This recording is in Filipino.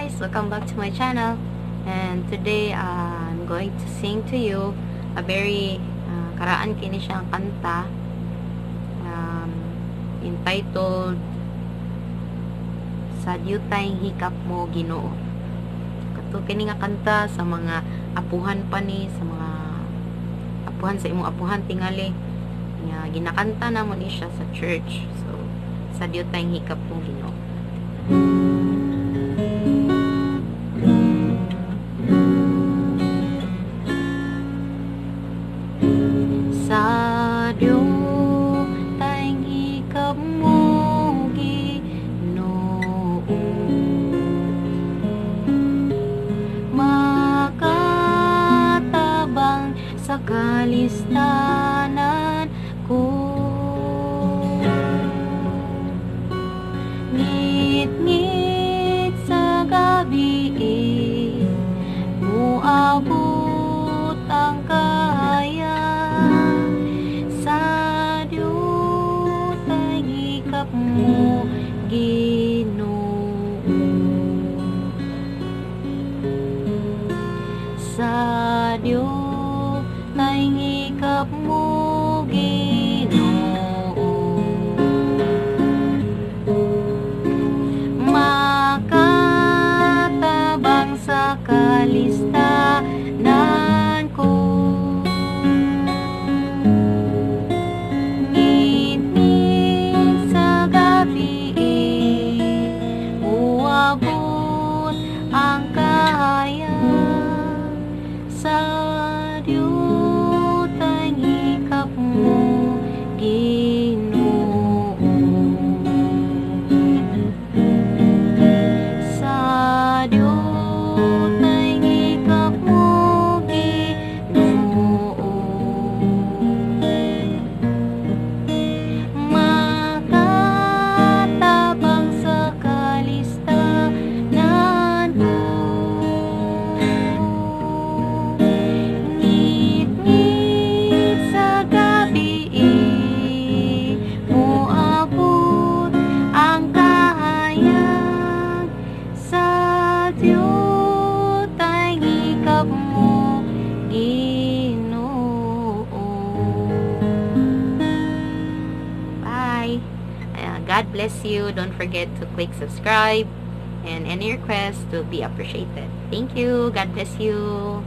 guys, welcome back to my channel. And today I'm going to sing to you a very karaan kini siyang kanta entitled sa Dyutang Hikap mo Ginoo. Kato kini nga kanta sa mga apuhan pa ni, sa mga apuhan sa imong apuhan tingali. Ginakanta namon ni siya sa church. So sa Dyutang Hikap mo Ginoo. Sa Dyutang Hikap mo Ginoo, makatabang sa kalistanan ko. Ngit-ngit sa GABII, muabot ang kahayag. Sa Dyutang Hikap mo Ginoo, sa Dyutang Hikap mo Ginoo, makatabang sa kalistanan ko. Ngit-ngit sa GABII, muabot ang kahayag. Sa Dyutang Hikap mo Ginoo, sa Dyutang Hikap mo Ginoo, makatabang sa kalistanan ko. Ngit-ngit sa GABII, muabot ang kahayag. Sa Dyutang Hikap mo Ginoo. Bye. God bless you. Don't forget to click subscribe, and any requests will be appreciated. Thank you. God bless you.